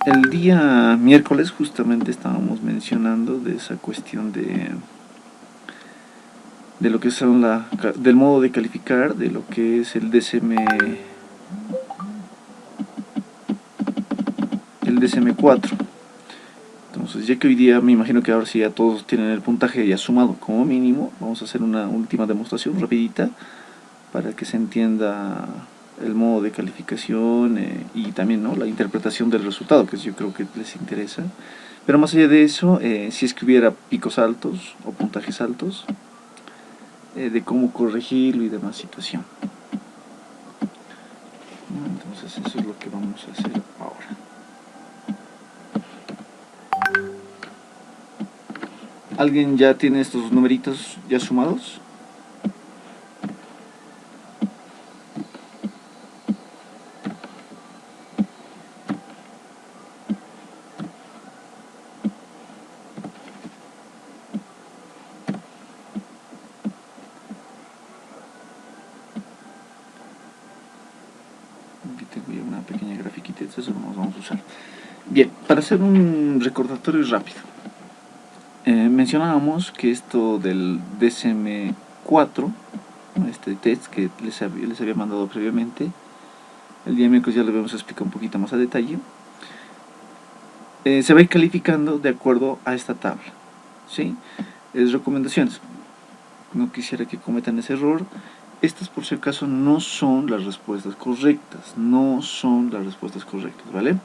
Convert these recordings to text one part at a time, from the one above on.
El día miércoles justamente estábamos mencionando de esa cuestión de lo que son del modo de calificar, de lo que es el DSM-4. Entonces, ya que hoy día me imagino que ahora sí ya todos tienen el puntaje ya sumado como mínimo, vamos a hacer una última demostración rapidita para que se entienda el modo de calificación y también, ¿no?, la interpretación del resultado, que yo creo que les interesa. Pero más allá de eso, si es que hubiera picos altos o puntajes altos, de cómo corregirlo y demás situación. Entonces eso es lo que vamos a hacer ahora. ¿Alguien ya tiene estos numeritos ya sumados? Aquí tengo ya una pequeña grafiquita, eso lo vamos a usar. Bien, para hacer un recordatorio rápido, mencionábamos que esto del DSM-4, este test que les había mandado previamente, el día miércoles ya lo vamos a explicar un poquito más a detalle, se va a ir calificando de acuerdo a esta tabla, ¿sí? Recomendaciones, no quisiera que cometan ese error. Estas, por si acaso, no son las respuestas correctas, ¿vale?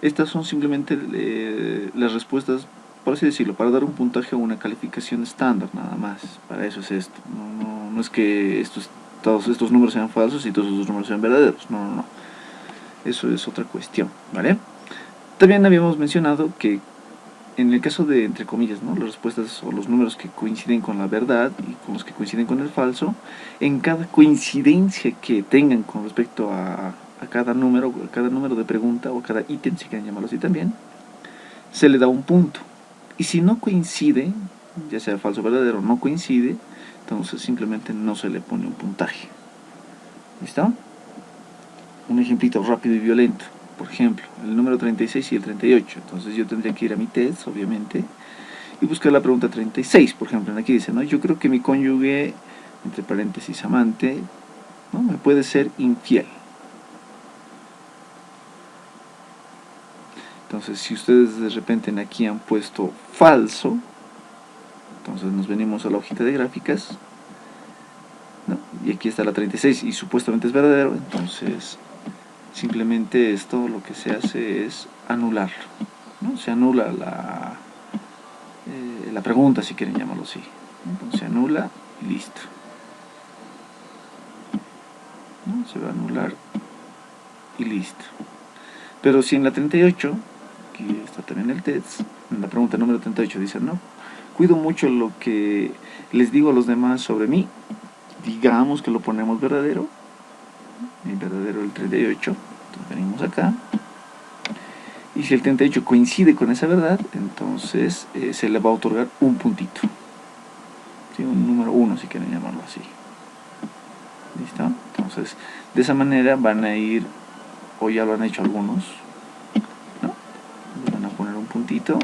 Estas son simplemente las respuestas, por así decirlo, para dar un puntaje o una calificación estándar, nada más. Para eso es esto. No es que todos estos números sean falsos y todos estos números sean verdaderos. No. Eso es otra cuestión, ¿vale? También habíamos mencionado que en el caso de, entre comillas, ¿no?, las respuestas o los números que coinciden con la verdad y con los que coinciden con el falso, en cada coincidencia que tengan con respecto a cada número de pregunta o a cada ítem, si quieren llamarlo así también, se le da un punto. Y si no coincide, ya sea falso o verdadero, no coincide, entonces simplemente no se le pone un puntaje. ¿Listo? Un ejemplito rápido y violento. Por ejemplo, el número 36 y el 38. Entonces yo tendría que ir a mi test, obviamente, y buscar la pregunta 36. Por ejemplo, aquí dice, ¿no?, yo creo que mi cónyuge, entre paréntesis amante, ¿no?, me puede ser infiel. Entonces, si ustedes de repente aquí han puesto falso, entonces nos venimos a la hojita de gráficas, ¿no?, y aquí está la 36 y supuestamente es verdadero, entonces simplemente esto lo que se hace es anularlo, ¿no? Se anula la pregunta, si quieren llamarlo así. Entonces se anula y listo, ¿no? Se va a anular y listo. Pero si en la 38, aquí está también el test, en la pregunta número 38 dice, ¿no?, cuido mucho lo que les digo a los demás sobre mí, digamos que lo ponemos verdadero, el verdadero el 38, entonces venimos acá, y si el 38 coincide con esa verdad, entonces se le va a otorgar un puntito, ¿sí?, un número 1, si quieren llamarlo así. ¿Listo? Entonces, de esa manera van a ir, o ya lo han hecho algunos, ¿no?, van a poner un puntito,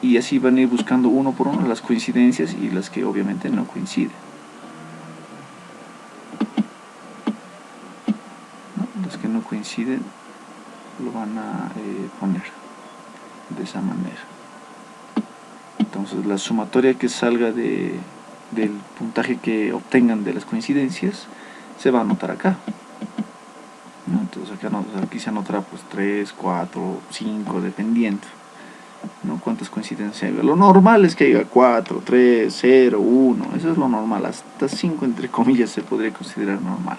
y así van a ir buscando uno por uno las coincidencias y las que obviamente no coinciden, ¿no? Las que no coinciden lo van a poner de esa manera. Entonces la sumatoria que salga del puntaje que obtengan de las coincidencias se va a anotar acá, ¿no? Entonces aquí se anotará pues 3, 4, 5, dependiendo, ¿no?, cuántas coincidencias hay. Lo normal es que haya 4, 3, 0, 1, eso es lo normal. Hasta 5 entre comillas se podría considerar normal.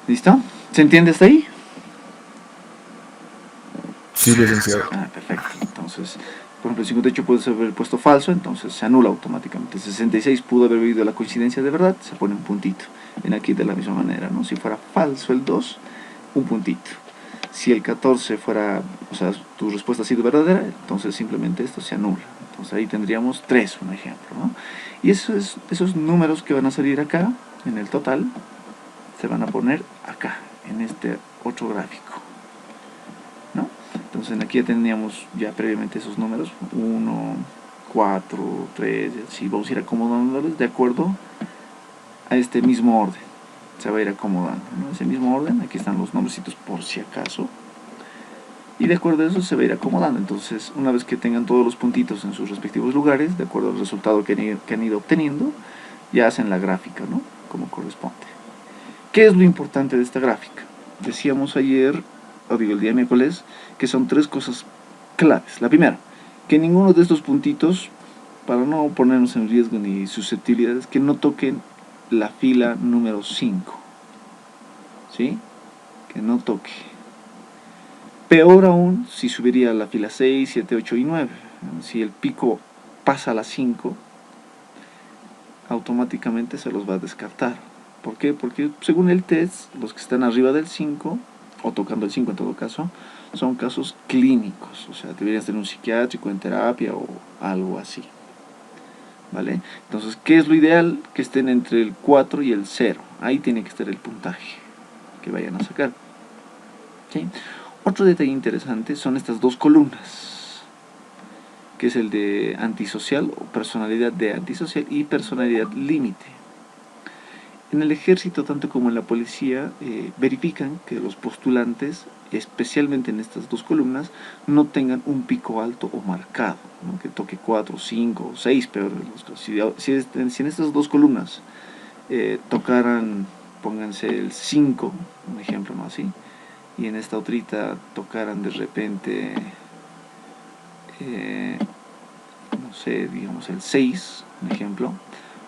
¿Listo? ¿Se entiende hasta ahí? Sí, licenciado. Perfecto. Entonces, por ejemplo, el 58 puede haber puesto falso, entonces se anula automáticamente. El 66 pudo haber habido la coincidencia de verdad, se pone un puntito. En aquí de la misma manera, ¿no? Si fuera falso el 2, un puntito. Si el 14 fuera, o sea, tu respuesta ha sido verdadera, entonces simplemente esto se anula. Entonces ahí tendríamos 3, un ejemplo, ¿no? Y esos números que van a salir acá, en el total, se van a poner acá, en este otro gráfico, ¿no? Entonces aquí ya teníamos ya previamente esos números, 1, 4, 3, así vamos a ir acomodándolos de acuerdo a este mismo orden. Se va a ir acomodando, ¿no? Ese mismo orden, aquí están los nombrecitos por si acaso. Y de acuerdo a eso se va a ir acomodando. Entonces, una vez que tengan todos los puntitos en sus respectivos lugares, de acuerdo al resultado que han ido obteniendo, ya hacen la gráfica, ¿no? Como corresponde. ¿Qué es lo importante de esta gráfica? Decíamos ayer, o digo el día miércoles, que son tres cosas claves. La primera, que ninguno de estos puntitos, para no ponernos en riesgo ni susceptibilidades, que no toquen la fila número 5. ¿Sí? Que no toque. Peor aún si subiría a la fila 6, 7, 8 y 9. Si el pico pasa a la 5, automáticamente se los va a descartar. ¿Por qué? Porque según el test, los que están arriba del 5, o tocando el 5 en todo caso, son casos clínicos. O sea, deberían estar en un psiquiátrico, en terapia o algo así. ¿Vale? Entonces, ¿qué es lo ideal? Que estén entre el 4 y el 0. Ahí tiene que estar el puntaje que vayan a sacar. ¿Sí? Otro detalle interesante son estas dos columnas, que es el de antisocial o personalidad de antisocial y personalidad límite. En el ejército, tanto como en la policía, verifican que los postulantes, especialmente en estas dos columnas, no tengan un pico alto o marcado, ¿no? Que toque 4, 5 o 6, peor de los casos. Si en estas dos columnas tocaran, pónganse el 5, un ejemplo, ¿no? Así, y en esta otrita tocaran de repente, no sé, digamos el 6, un ejemplo,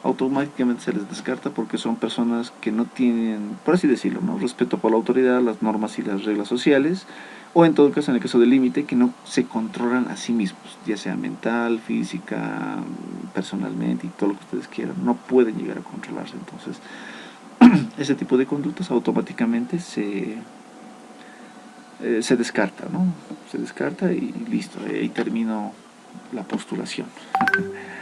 automáticamente se les descarta porque son personas que no tienen, por así decirlo, ¿no? Respeto por la autoridad, las normas y las reglas sociales, o en todo caso, en el caso del límite, que no se controlan a sí mismos, ya sea mental, física, personalmente y todo lo que ustedes quieran, no pueden llegar a controlarse. Entonces, ese tipo de conductas automáticamente se descarta, ¿no? Se descarta y listo, ahí termino la postulación.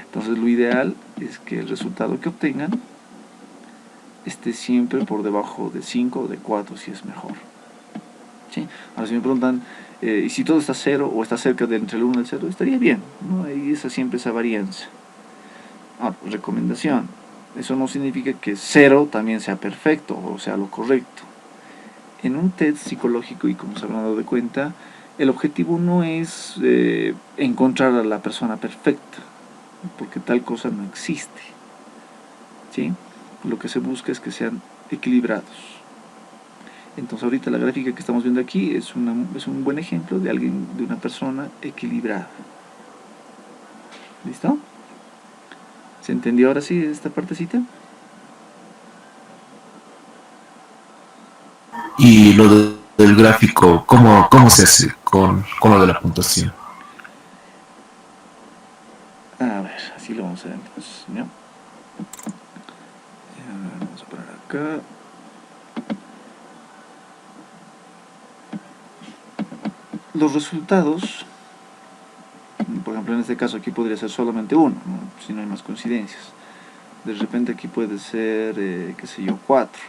Entonces lo ideal es que el resultado que obtengan esté siempre por debajo de 5 o de 4 si es mejor. ¿Sí? Ahora si me preguntan, ¿y si todo está 0 o está cerca de entre el 1 y el 0? Estaría bien, ¿no? Ahí siempre esa varianza. Ahora, recomendación, eso no significa que 0 también sea perfecto o sea lo correcto. En un test psicológico, y como se habrán dado de cuenta, el objetivo no es encontrar a la persona perfecta, porque tal cosa no existe. ¿Sí? Lo que se busca es que sean equilibrados. Entonces ahorita la gráfica que estamos viendo aquí es un buen ejemplo de alguien, de una persona equilibrada. ¿Listo? ¿Se entendió ahora sí esta partecita? Y del gráfico, cómo se hace con lo de la puntuación? A ver, así lo vamos a ver entonces, ¿no? Vamos a poner acá. Los resultados, por ejemplo en este caso aquí podría ser solamente uno, ¿no? Si no hay más coincidencias. De repente aquí puede ser, qué sé yo, 4,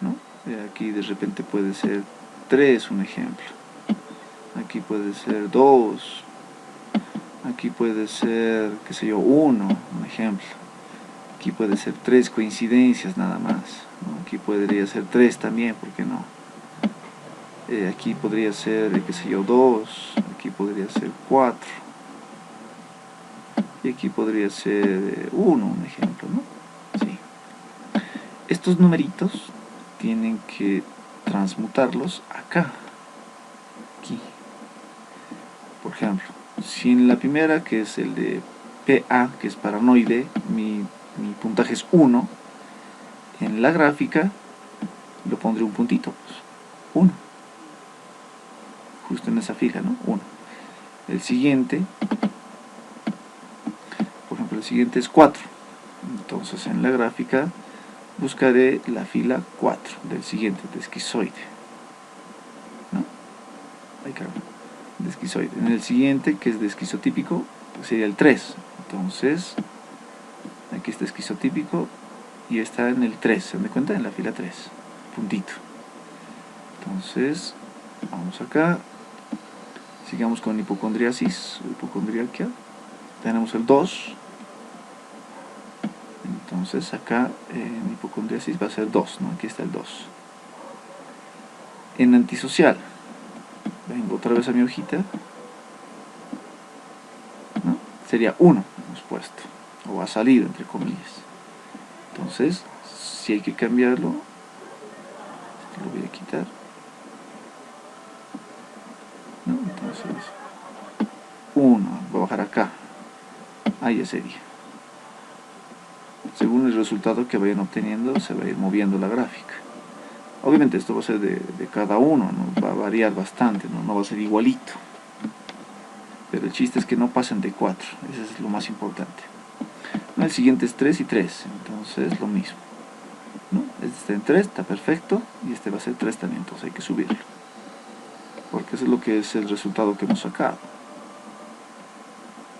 ¿no? Aquí de repente puede ser 3, un ejemplo. Aquí puede ser 2. Aquí puede ser, qué sé yo, 1, un ejemplo. Aquí puede ser 3 coincidencias nada más, ¿no? Aquí podría ser 3 también, ¿por qué no? Aquí podría ser, qué sé yo, 2. Aquí podría ser 4. Y aquí podría ser 1, un ejemplo, ¿no? Sí. Estos numeritos tienen que transmutarlos acá, aquí. Por ejemplo, si en la primera, que es el de PA, que es paranoide, mi puntaje es 1, en la gráfica lo pondré un puntito, pues, 1, justo en esa fila, ¿no? 1. El siguiente, por ejemplo, el siguiente es 4. Entonces en la gráfica buscaré la fila 4 del siguiente, de esquizoide, ¿no? Ay, caramba, de esquizoide. En el siguiente, que es de esquizotípico, pues sería el 3. Entonces, aquí está esquizotípico y está en el 3, ¿se dan cuenta? En la fila 3, puntito. Entonces, vamos acá Sigamos con hipocondriasis, hipocondriaquia. Tenemos el 2. Entonces acá en hipocondriasis va a ser 2, ¿no? Aquí está el 2. En antisocial, vengo otra vez a mi hojita, ¿no? Sería 1, hemos puesto, o ha salido entre comillas. Entonces, si hay que cambiarlo, lo voy a quitar, ¿no? Entonces, 1, voy a bajar acá, ahí ya sería. Según el resultado que vayan obteniendo, se va a ir moviendo la gráfica. Obviamente esto va a ser de cada uno, ¿no? Va a variar bastante, ¿no? No va a ser igualito. Pero el chiste es que no pasen de 4, eso es lo más importante. ¿No? El siguiente es 3 y 3, entonces lo mismo, ¿no? Este está en 3, está perfecto, y este va a ser 3 también, entonces hay que subirlo. Porque eso es lo que es el resultado que hemos sacado.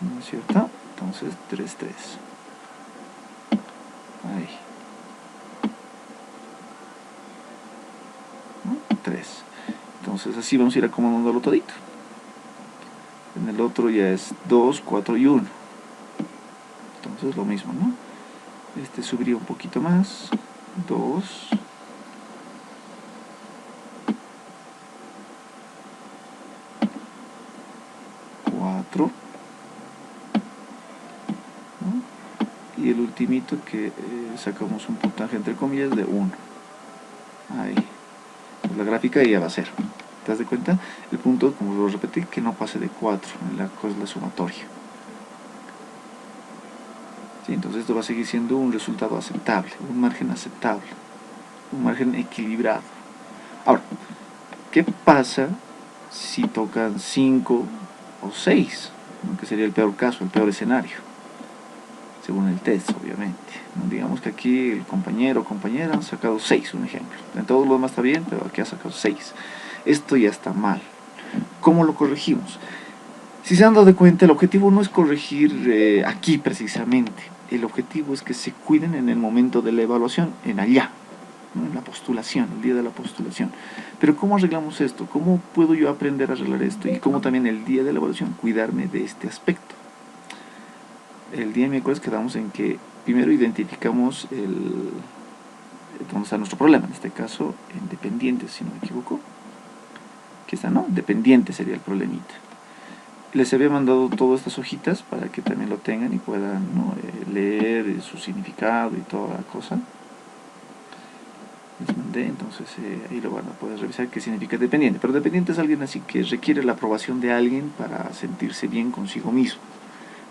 ¿No es cierto? Entonces 3, 3. Ahí. 3. Entonces así vamos a ir acomodándolo todito. En el otro ya es 2, 4 y 1. Entonces lo mismo, ¿no? Este subiría un poquito más. 2. 4. ¿No? Y el ultimito que sacamos un puntaje entre comillas de 1. Ahí. Pues la gráfica ya va a ser. ¿Te das de cuenta? El punto, como lo repetí, que no pase de 4, la cosa es la sumatoria. ¿Sí? Entonces esto va a seguir siendo un resultado aceptable, un margen aceptable, un margen equilibrado. Ahora, ¿qué pasa si tocan 5 o 6? ¿No? Que sería el peor caso, el peor escenario, según el test, obviamente. ¿No? Digamos que aquí el compañero o compañera han sacado 6, un ejemplo. En todo lo demás está bien, pero aquí ha sacado 6. Esto ya está mal. ¿Cómo lo corregimos? Si se han dado cuenta, el objetivo no es corregir aquí precisamente. El objetivo es que se cuiden en el momento de la evaluación, en allá, ¿no? En la postulación, el día de la postulación. Pero ¿cómo arreglamos esto? ¿Cómo puedo yo aprender a arreglar esto? Y cómo también el día de la evaluación cuidarme de este aspecto. El día de miércoles quedamos en que primero identificamos dónde está nuestro problema, en este caso en dependientes, si no me equivoco. Aquí está, ¿no? Dependiente sería el problemita. Les había mandado todas estas hojitas para que también lo tengan y puedan, ¿no? Leer su significado y toda la cosa. Les mandé, entonces ahí lo van a poder revisar qué significa dependiente. Pero dependiente es alguien así que requiere la aprobación de alguien para sentirse bien consigo mismo.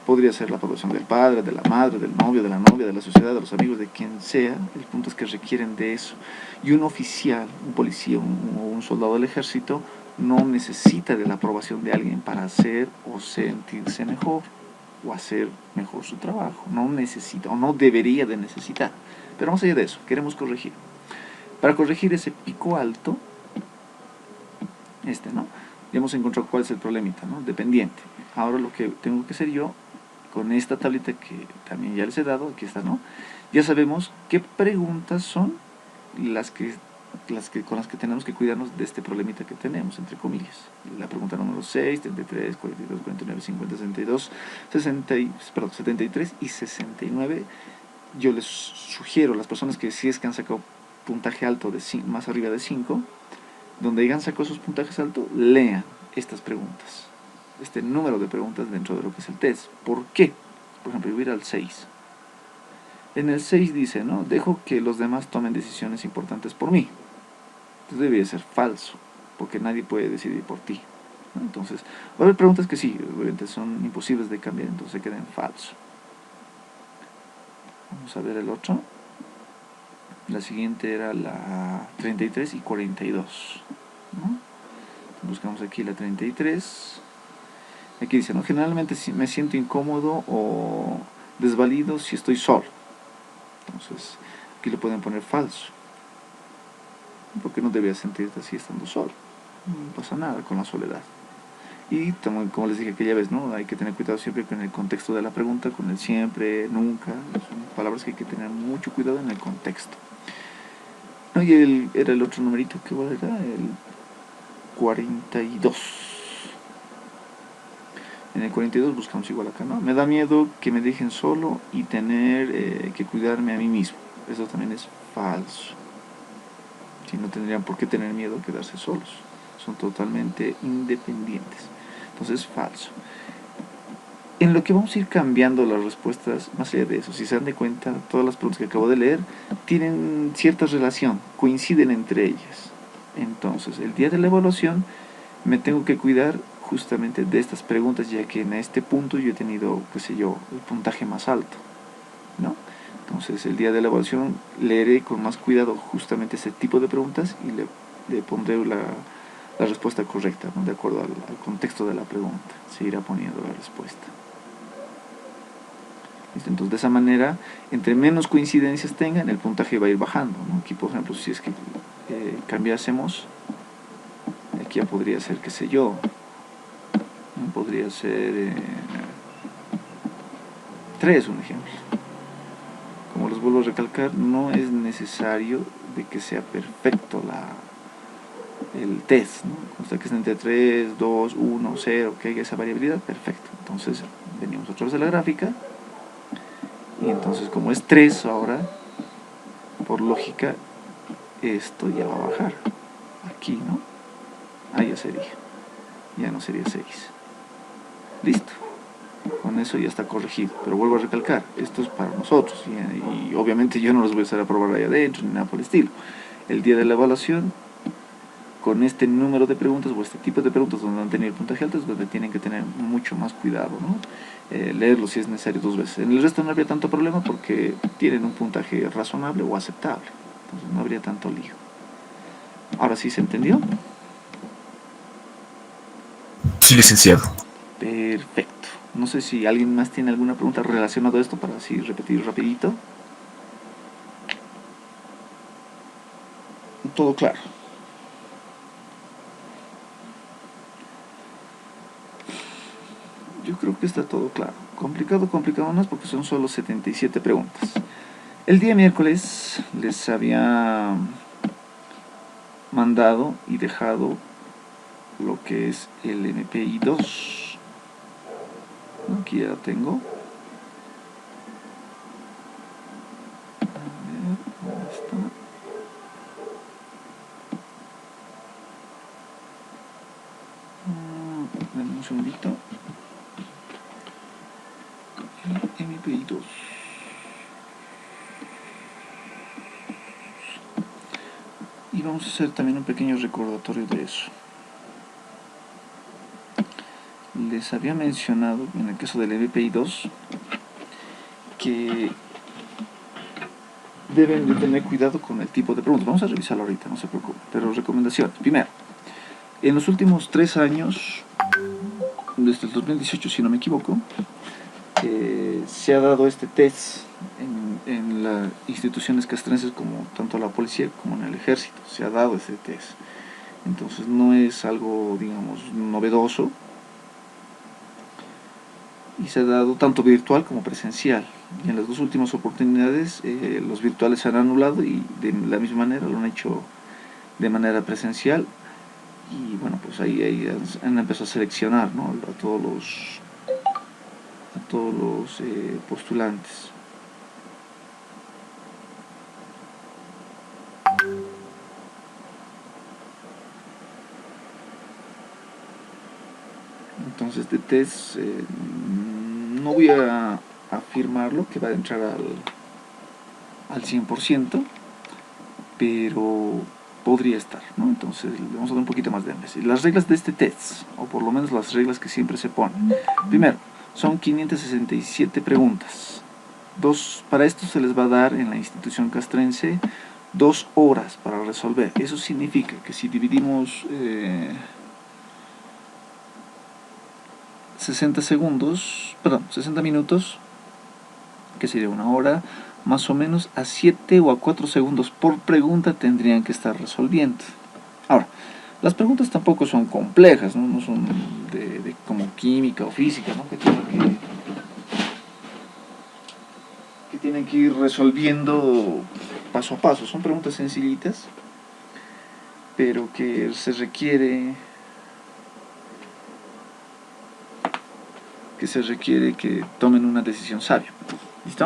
Podría ser la aprobación del padre, de la madre, del novio, de la novia, de la sociedad, de los amigos, de quien sea. El punto es que requieren de eso. Y un oficial, un policía o un soldado del ejército no necesita de la aprobación de alguien para hacer o sentirse mejor o hacer mejor su trabajo. No necesita o no debería de necesitar. Pero más allá de eso, queremos corregir. Para corregir ese pico alto, ¿no? Ya hemos encontrado cuál es el problemita, ¿no? Dependiente. Ahora lo que tengo que hacer yo, con esta tablita que también ya les he dado, aquí está, ¿no? Ya sabemos qué preguntas son con las que tenemos que cuidarnos de este problemita que tenemos, entre comillas. La pregunta número 6, 33, 42, 49, 50, 62, 73 y 69. Yo les sugiero a las personas que si es que han sacado puntaje alto de 5, más arriba de 5, donde hayan sacado esos puntajes altos, lean estas preguntas, este número de preguntas dentro de lo que es el test. ¿Por qué? Por ejemplo, yo voy a ir al 6. En el 6 dice, ¿no? Dejo que los demás tomen decisiones importantes por mí. Entonces debería ser falso, porque nadie puede decidir por ti, ¿no? Entonces, va a haber preguntas que sí, obviamente son imposibles de cambiar, entonces se quedan falso. Vamos a ver el otro. La siguiente era la 33 y 42, ¿no? Buscamos aquí la 33. Aquí dice, ¿no? Generalmente me siento incómodo o desvalido si estoy solo. Entonces, aquí le pueden poner falso, porque no debías sentirte así estando solo. No pasa nada con la soledad. Y como les dije aquella vez, ¿no? Hay que tener cuidado siempre con el contexto de la pregunta, con el siempre, nunca. Son palabras que hay que tener mucho cuidado en el contexto. ¿No? Y era el otro numerito, que era el 42. En el 42 buscamos igual acá, ¿no? Me da miedo que me dejen solo y tener que cuidarme a mí mismo. Eso también es falso. Si no tendrían por qué tener miedo a quedarse solos. Son totalmente independientes. Entonces, falso. En lo que vamos a ir cambiando las respuestas, más allá de eso, si se dan de cuenta, todas las preguntas que acabo de leer tienen cierta relación, coinciden entre ellas. Entonces, el día de la evaluación me tengo que cuidar justamente de estas preguntas, ya que en este punto yo he tenido, qué sé yo, el puntaje más alto, ¿no? Entonces, el día de la evaluación leeré con más cuidado justamente ese tipo de preguntas y le pondré la respuesta correcta, ¿no? De acuerdo al contexto de la pregunta. Se irá poniendo la respuesta. ¿Listo? Entonces, de esa manera, entre menos coincidencias tengan, el puntaje va a ir bajando, ¿no? Aquí, por ejemplo, si es que cambiásemos, aquí ya podría ser, qué sé yo, podría ser 3, un ejemplo. Como les vuelvo a recalcar, no es necesario de que sea perfecto el test, ¿no? Consta que es entre 3, 2, 1, 0, que haya esa variabilidad, perfecto. Entonces, venimos otra vez a la gráfica, y entonces como es 3 ahora, por lógica, esto ya va a bajar. Aquí, ¿no? Ahí ya sería. Ya no sería 6. Listo. Con eso ya está corregido. Pero vuelvo a recalcar, esto es para nosotros. Y obviamente yo no los voy a hacer a probar ahí adentro, ni nada por el estilo. El día de la evaluación, con este número de preguntas o este tipo de preguntas donde han tenido el puntaje alto, es donde tienen que tener mucho más cuidado, ¿no? Leerlo si es necesario 2 veces. En el resto no habría tanto problema porque tienen un puntaje razonable o aceptable. Entonces no habría tanto lío. Ahora sí se entendió. Sí, licenciado. Perfecto. No sé si alguien más tiene alguna pregunta relacionada a esto para así repetir rapidito. Todo claro. Yo creo que está todo claro. Complicado no es porque son solo 77 preguntas. El día miércoles les había mandado y dejado lo que es el MPI 2. Aquí ya lo tengo. A ver, ¿dónde está? Denme un segundito. El MPI 2. Y vamos a hacer también un pequeño recordatorio de eso. Les había mencionado en el caso del MPI 2 que deben de tener cuidado con el tipo de preguntas. Vamos a revisarlo ahorita, no se preocupen. Pero recomendaciones. Primero, en los últimos 3 años, desde el 2018 si no me equivoco, se ha dado este test en las instituciones castrenses, como tanto la policía como en el ejército. Se ha dado este test. Entonces no es algo, digamos, novedoso. Y se ha dado tanto virtual como presencial. Y en las 2 últimas oportunidades los virtuales se han anulado y de la misma manera lo han hecho de manera presencial. Y bueno, pues ahí han empezado a seleccionar, ¿no? a todos los postulantes. Entonces este test no voy a afirmarlo que va a entrar al 100%, pero podría estar, ¿no? Entonces le vamos a dar un poquito más de énfasis. Las reglas de este test, o por lo menos las reglas que siempre se ponen. Primero, son 567 preguntas. Para esto se les va a dar en la institución castrense 2 horas para resolver. Eso significa que si dividimos 60 minutos, que sería 1 hora, más o menos a 7 o a 4 segundos por pregunta tendrían que estar resolviendo. Ahora, las preguntas tampoco son complejas, no son de como química o física, ¿no? que tienen que ir resolviendo paso a paso. Son preguntas sencillitas, pero que se requiere que se requiere que tomen una decisión sabia. ¿Listo?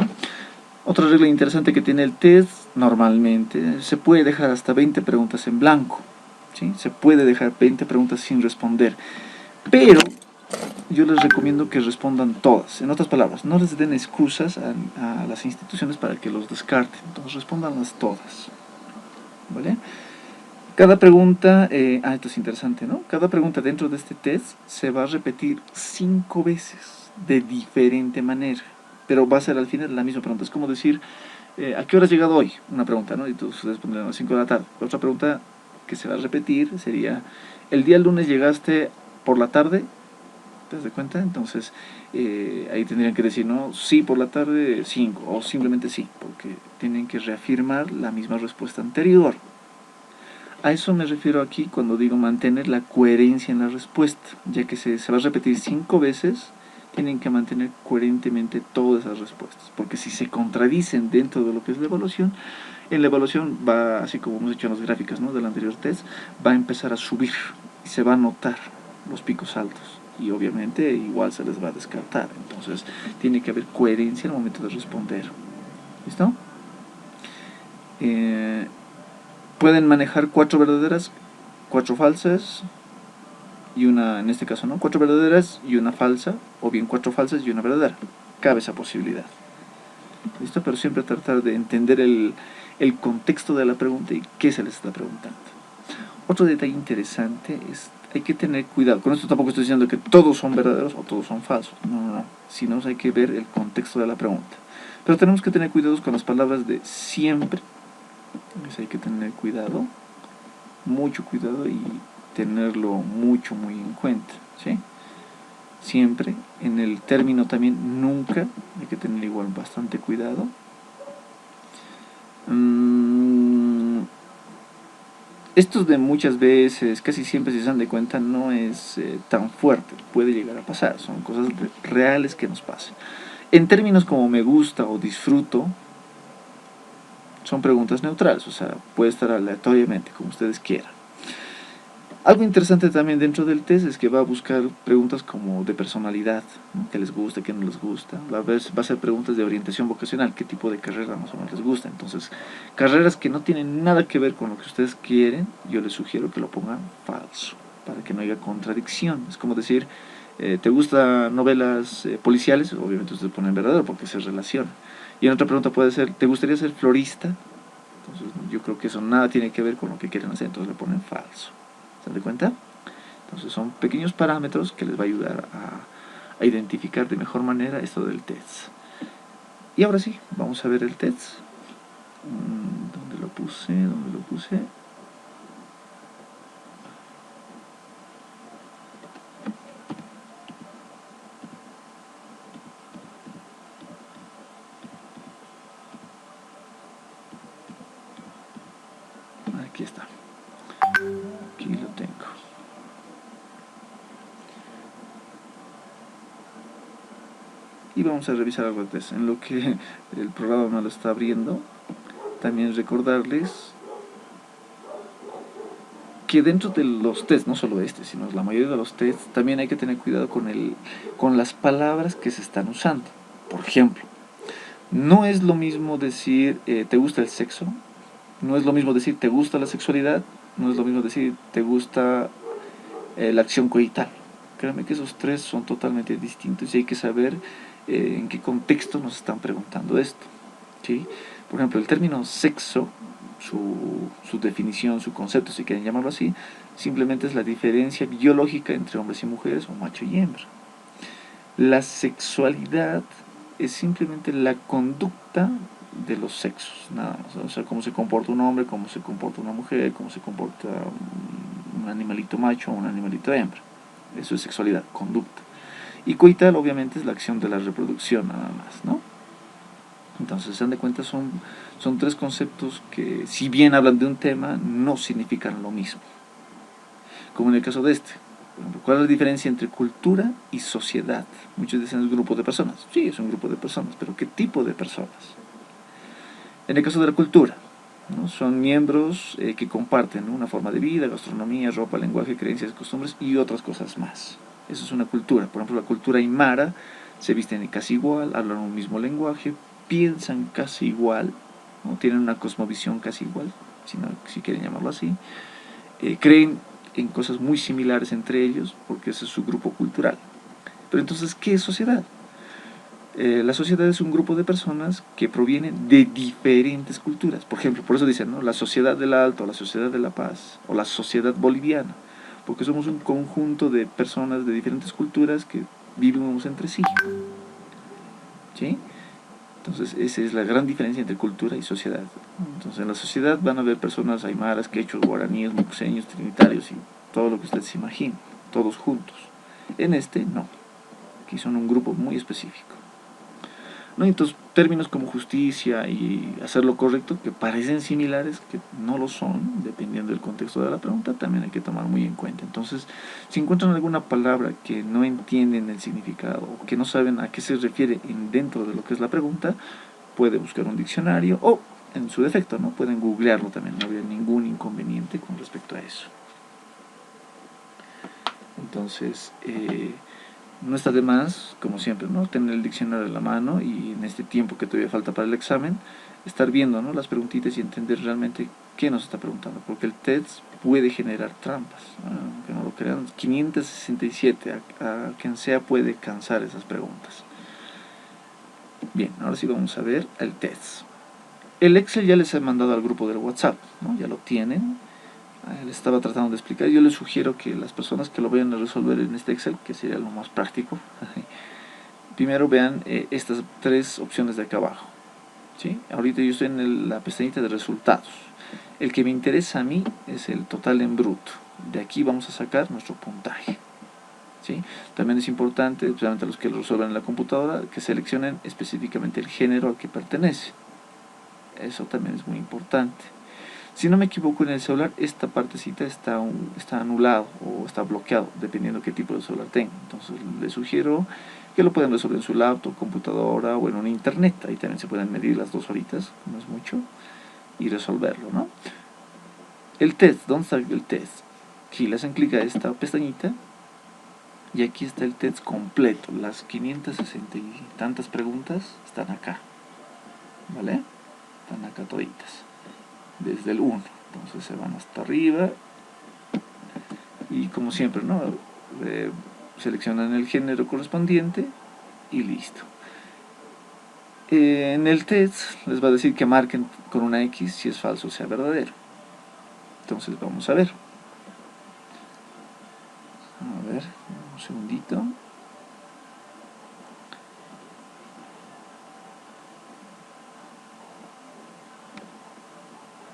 Otra regla interesante que tiene el test, normalmente, se puede dejar hasta 20 preguntas en blanco. ¿Sí? Se puede dejar 20 preguntas sin responder. Pero yo les recomiendo que respondan todas. En otras palabras, no les den excusas a las instituciones para que los descarten. Entonces, respóndanlas todas. ¿Vale? Cada pregunta, esto es interesante, ¿no? Cada pregunta dentro de este test se va a repetir 5 veces de diferente manera, pero va a ser al final la misma pregunta. Es como decir, ¿a qué hora has llegado hoy? Una pregunta, ¿no? Y tú responderás a las 5 de la tarde. Otra pregunta que se va a repetir sería, ¿el día lunes llegaste por la tarde? ¿Te das cuenta? Entonces, ahí tendrían que decir, ¿no? Sí, por la tarde, 5, o simplemente sí, porque tienen que reafirmar la misma respuesta anterior. A eso me refiero aquí cuando digo mantener la coherencia en la respuesta, ya que se va a repetir 5 veces, tienen que mantener coherentemente todas esas respuestas, porque si se contradicen dentro de lo que es la evaluación, en la evaluación va, así como hemos hecho en las gráficas, ¿no?, del anterior test, va a empezar a subir y se va a notar los picos altos y obviamente igual se les va a descartar. Entonces tiene que haber coherencia en el momento de responder. ¿Listo? Pueden manejar 4 verdaderas, 4 falsas y una, en este caso, ¿no?, 4 verdaderas y una falsa, o bien 4 falsas y una verdadera. Cabe esa posibilidad. ¿Listo? Pero siempre tratar de entender el contexto de la pregunta y qué se les está preguntando. Otro detalle interesante es, hay que tener cuidado. Con esto tampoco estoy diciendo que todos son verdaderos o todos son falsos. No, no, no. Sino hay que ver el contexto de la pregunta. Pero tenemos que tener cuidados con las palabras de siempre. Entonces hay que tener cuidado, mucho cuidado, y tenerlo mucho, muy en cuenta, ¿sí? Siempre, en el término también, nunca, hay que tener igual bastante cuidado. Esto de muchas veces, casi siempre, si se dan de cuenta, no es tan fuerte, puede llegar a pasar, son cosas reales que nos pasan. En términos como me gusta o disfruto, son preguntas neutrales, o sea, puede estar aleatoriamente, como ustedes quieran. Algo interesante también dentro del test es que va a buscar preguntas como de personalidad, ¿no?, qué les gusta, qué no les gusta. Va a hacer preguntas de orientación vocacional, qué tipo de carrera más o menos les gusta. Entonces, carreras que no tienen nada que ver con lo que ustedes quieren, yo les sugiero que lo pongan falso, para que no haya contradicción. Es como decir, ¿te gustan novelas policiales? Obviamente ustedes ponen verdadero porque se relaciona. Y en otra pregunta puede ser, ¿te gustaría ser florista? Entonces, yo creo que eso nada tiene que ver con lo que quieren hacer, entonces le ponen falso. ¿Se dan cuenta? Entonces son pequeños parámetros que les va a ayudar a identificar de mejor manera esto del test. Y ahora sí, vamos a ver el test. ¿Dónde lo puse? ¿Dónde lo puse? Aquí está. Aquí lo tengo. Y vamos a revisar algo de test. En lo que el programa me lo está abriendo, también recordarles que dentro de los tests, no solo este, sino la mayoría de los tests, también hay que tener cuidado con las palabras que se están usando. Por ejemplo, no es lo mismo decir ¿te gusta el sexo? No es lo mismo decir ¿te gusta la sexualidad? No es lo mismo decir ¿te gusta la acción coital? Créanme que esos tres son totalmente distintos y hay que saber en qué contexto nos están preguntando esto, ¿sí? Por ejemplo, el término sexo, su definición, su concepto, si quieren llamarlo así, simplemente es la diferencia biológica entre hombres y mujeres o macho y hembra. La sexualidad es simplemente la conducta de los sexos, nada más. O sea, cómo se comporta un hombre, cómo se comporta una mujer, cómo se comporta un animalito macho o un animalito hembra. Eso es sexualidad, conducta. Y coital obviamente es la acción de la reproducción nada más, ¿no? Entonces, se dan de cuenta, son tres conceptos que, si bien hablan de un tema, no significan lo mismo. Como en el caso de este. Por ejemplo, ¿cuál es la diferencia entre cultura y sociedad? Muchos dicen es un grupo de personas. Sí, es un grupo de personas, pero ¿qué tipo de personas? En el caso de la cultura, ¿no?, son miembros que comparten, ¿no?, una forma de vida, gastronomía, ropa, lenguaje, creencias, costumbres y otras cosas más. Eso es una cultura. Por ejemplo, la cultura aymara se visten casi igual, hablan un mismo lenguaje, piensan casi igual, ¿no? Tienen una cosmovisión casi igual, si quieren llamarlo así. Creen en cosas muy similares entre ellos, porque ese es su grupo cultural. Pero entonces, ¿qué es sociedad? La sociedad es un grupo de personas que provienen de diferentes culturas. Por ejemplo, por eso dicen, ¿no? La sociedad del Alto, la sociedad de La Paz, o la sociedad boliviana, porque somos un conjunto de personas de diferentes culturas que vivimos entre sí. ¿Sí? Entonces, esa es la gran diferencia entre cultura y sociedad. Entonces, en la sociedad van a haber personas aymaras, quechos, guaraníes, mucuseños, trinitarios y todo lo que ustedes se imaginen, todos juntos. En este, no. Aquí son un grupo muy específico. ¿No? Entonces, términos como justicia y hacer lo correcto, que parecen similares, que no lo son, dependiendo del contexto de la pregunta, también hay que tomar muy en cuenta. Entonces, si encuentran alguna palabra que no entienden el significado o que no saben a qué se refiere dentro de lo que es la pregunta, puede buscar un diccionario o, en su defecto, ¿no? Pueden googlearlo también, no habría ningún inconveniente con respecto a eso. Entonces, no está de más, como siempre, ¿no? Tener el diccionario en la mano y en este tiempo que todavía falta para el examen, estar viendo, ¿no? Las preguntitas y entender realmente qué nos está preguntando, porque el test puede generar trampas, ¿no? Aunque no lo crean. 567, a quien sea puede cansar esas preguntas. Bien, ahora sí vamos a ver el test. El Excel ya les he mandado al grupo del WhatsApp, ¿no? Ya lo tienen. Les estaba tratando de explicar. Yo les sugiero que las personas que lo vayan a resolver en este Excel, que sería lo más práctico, primero vean estas tres opciones de acá abajo. ¿Sí? Ahorita yo estoy en la pestañita de resultados. El que me interesa a mí es el total en bruto. De aquí vamos a sacar nuestro puntaje. ¿Sí? También es importante, especialmente los que lo resuelvan en la computadora, que seleccionen específicamente el género al que pertenece. Eso también es muy importante. Si no me equivoco, en el celular esta partecita está anulado o está bloqueado, dependiendo qué tipo de celular tenga. Entonces les sugiero que lo puedan resolver en su laptop, computadora o en un internet. Ahí también se pueden medir las 2 horitas, no es mucho, y resolverlo, ¿no? El test, ¿dónde está el test? Aquí le hacen clic a esta pestañita y aquí está el test completo. Las 560 y tantas preguntas están acá, ¿vale? Están acá toditas, desde el 1. Entonces se van hasta arriba y como siempre, ¿no? Seleccionan el género correspondiente y listo. En el test les va a decir que marquen con una X si es falso o sea verdadero. Entonces vamos a ver. A ver, un segundito.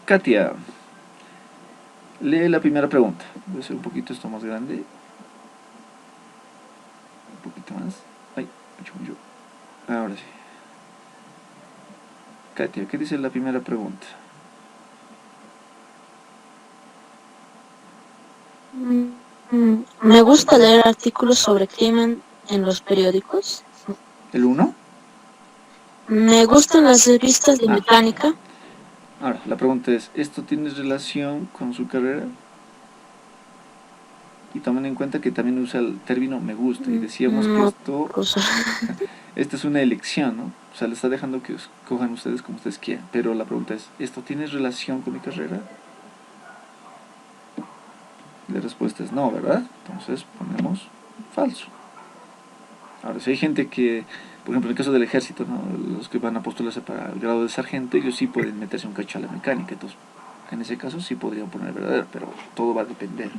Katia, lee la primera pregunta. Voy a hacer un poquito esto más grande. Un poquito más. Ay, mucho. Ahora sí. Katia, ¿qué dice la primera pregunta? Me gusta leer artículos sobre crimen en los periódicos. ¿El 1? Me gustan las revistas de mecánica. Ahora, la pregunta es, ¿esto tiene relación con su carrera? Y tomen en cuenta que también usa el término me gusta y decíamos que No, esto pues, esta es una elección, ¿no? O sea, le está dejando que escojan ustedes como ustedes quieran, pero la pregunta es, ¿esto tiene relación con mi carrera? La respuesta es no, ¿verdad? Entonces ponemos falso. Ahora, si hay gente que, por ejemplo, en el caso del ejército, ¿no? Los que van a postularse para el grado de sargento, ellos sí pueden meterse un cacho a la mecánica, entonces en ese caso sí podrían poner verdadero, pero todo va a depender.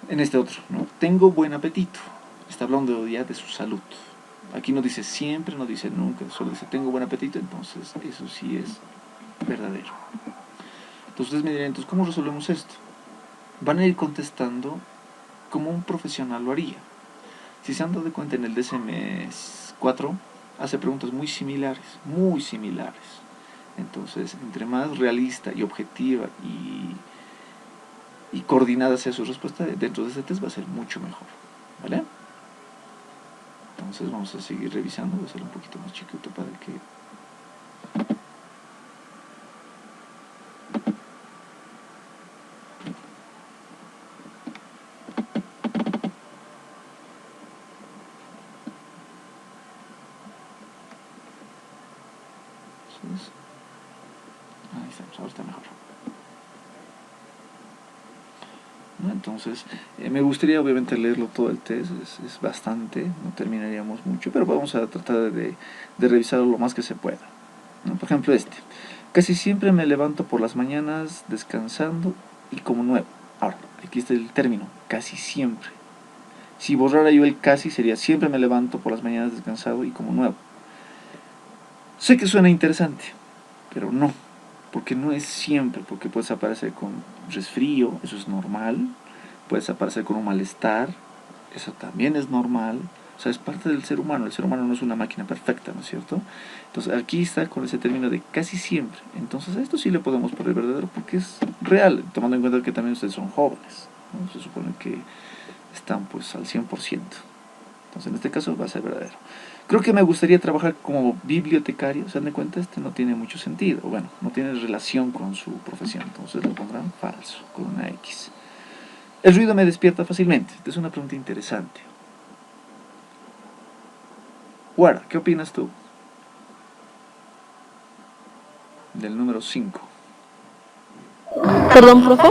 En este otro, ¿no? Tengo buen apetito. Está hablando ya de su salud. Aquí no dice siempre, no dice nunca, solo dice tengo buen apetito, entonces eso sí es verdadero. Entonces ustedes me dirán, entonces ¿cómo resolvemos esto? Van a ir contestando como un profesional lo haría. Si se han dado cuenta, en el DSM-4 hace preguntas muy similares, muy similares. Entonces, entre más realista y objetiva y coordinada sea su respuesta dentro de ese test, va a ser mucho mejor, ¿vale? Entonces vamos a seguir revisando, voy a hacerlo un poquito más chiquito para que... está mejor. ¿No? Entonces, me gustaría obviamente leerlo todo el test, es bastante, no terminaríamos mucho, pero vamos a tratar de revisarlo lo más que se pueda, ¿no? Por ejemplo casi siempre me levanto por las mañanas descansando y como nuevo. Ahora, aquí está el término, casi siempre. Si borrara yo el casi sería siempre me levanto por las mañanas descansado y como nuevo. Sé que suena interesante, pero no, porque no es siempre, porque puedes aparecer con resfrío, eso es normal, puedes aparecer con un malestar, eso también es normal, o sea, es parte del ser humano, el ser humano no es una máquina perfecta, ¿no es cierto? Entonces aquí está con ese término de casi siempre, entonces a esto sí le podemos poner verdadero porque es real, tomando en cuenta que también ustedes son jóvenes, ¿no? Se supone que están pues al 100%, entonces en este caso va a ser verdadero. Creo que me gustaría trabajar como bibliotecario, ¿se dan cuenta? Este no tiene mucho sentido, bueno, no tiene relación con su profesión, entonces lo pondrán falso, con una X. El ruido me despierta fácilmente, esta es una pregunta interesante. Guara, ¿qué opinas tú? Del número 5. Perdón, profe.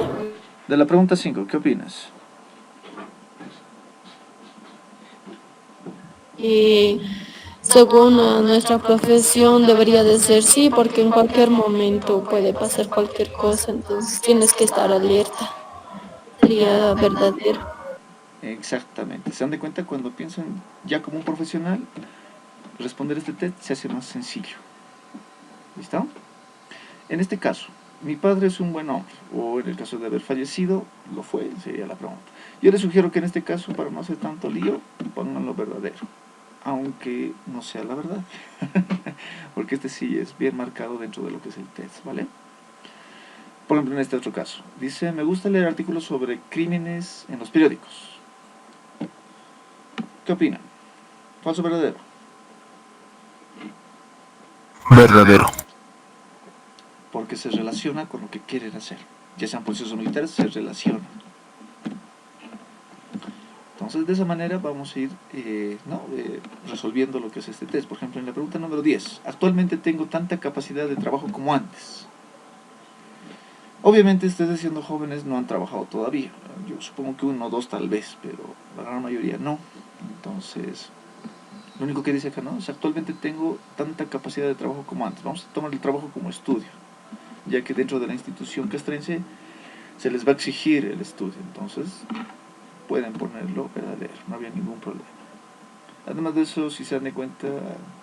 De la pregunta 5, ¿qué opinas? Y según nuestra profesión debería de ser sí, porque en cualquier momento puede pasar cualquier cosa, entonces tienes que estar alerta. Sería verdadero. Exactamente, se dan de cuenta cuando piensan ya como un profesional, responder este test se hace más sencillo. ¿Listo? En este caso, mi padre es un buen hombre, o en el caso de haber fallecido, lo fue, sería la pregunta. Yo les sugiero que en este caso, para no hacer tanto lío, pongan lo verdadero, aunque no sea la verdad, porque este sí es bien marcado dentro de lo que es el test, ¿vale? Por ejemplo, en este otro caso, dice, me gusta leer artículos sobre crímenes en los periódicos. ¿Qué opinan? ¿Falso o verdadero? Verdadero. Porque se relaciona con lo que quieren hacer. Ya sean procesos militares, se relacionan. Entonces, de esa manera vamos a ir resolviendo lo que es este test. Por ejemplo, en la pregunta número 10. Actualmente tengo tanta capacidad de trabajo como antes. Obviamente, ustedes siendo jóvenes no han trabajado todavía. Yo supongo que uno o dos tal vez, pero la gran mayoría no. Entonces, lo único que dice acá, ¿no? Es actualmente tengo tanta capacidad de trabajo como antes. Vamos a tomar el trabajo como estudio, ya que dentro de la institución castrense se les va a exigir el estudio. Entonces, pueden ponerlo verdadero, no había ningún problema. Además de eso, si se dan de cuenta,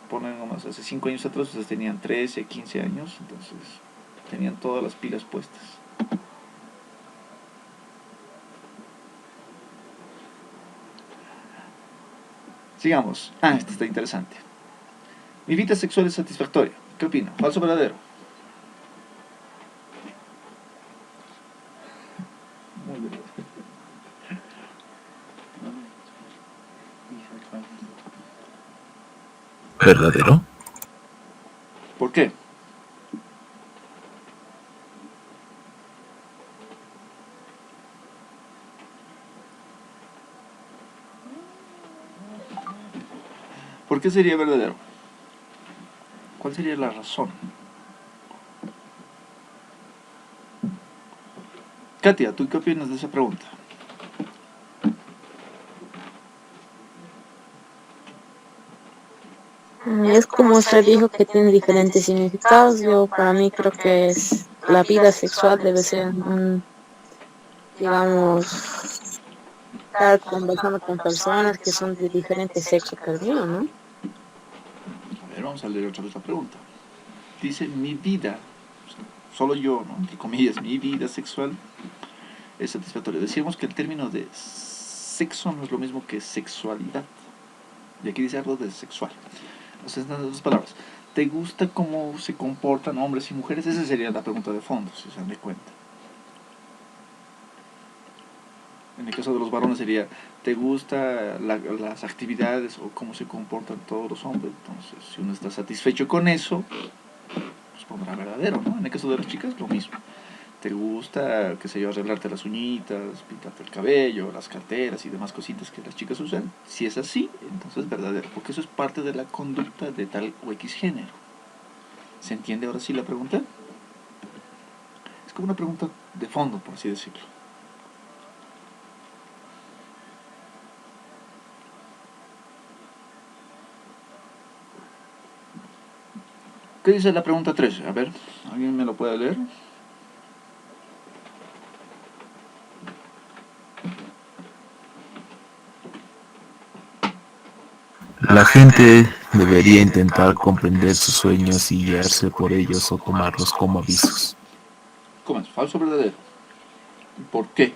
ponen nomás, hace 5 años atrás ustedes tenían 13, 15 años, entonces tenían todas las pilas puestas. Sigamos. Este está interesante. Mi vida sexual es satisfactoria. ¿Qué opina? ¿Falso o verdadero? Muy verdadero. Verdadero. ¿Por qué? ¿Por qué sería verdadero? ¿Cuál sería la razón? Katia, ¿tú qué opinas de esa pregunta? Es como usted dijo que tiene diferentes significados. Yo para mí creo que es la vida sexual debe ser digamos, estar conversando con personas que son de diferente sexo que el mío, ¿no? A ver, vamos a leer otra vez la pregunta. Dice, mi vida, solo yo, ¿no? Entre comillas, mi vida sexual es satisfactoria. Decíamos que el término de sexo no es lo mismo que sexualidad. Y aquí dice algo de sexual. O sea, estas dos palabras. ¿Te gusta cómo se comportan hombres y mujeres? Esa sería la pregunta de fondo, si se dan de cuenta. En el caso de los varones sería, ¿te gusta las actividades o cómo se comportan todos los hombres? Entonces, si uno está satisfecho con eso, pues pondrá verdadero, ¿no? En el caso de las chicas, lo mismo. ¿Te gusta, qué sé yo, arreglarte las uñitas, pintarte el cabello, las carteras y demás cositas que las chicas usan? Si es así, entonces es verdadero, porque eso es parte de la conducta de tal o X género. ¿Se entiende ahora sí la pregunta? Es como una pregunta de fondo, por así decirlo. ¿Qué dice la pregunta 13? A ver, ¿alguien me lo puede leer? La gente debería intentar comprender sus sueños y guiarse por ellos o tomarlos como avisos. ¿Cómo es? ¿Falso o verdadero? ¿Por qué?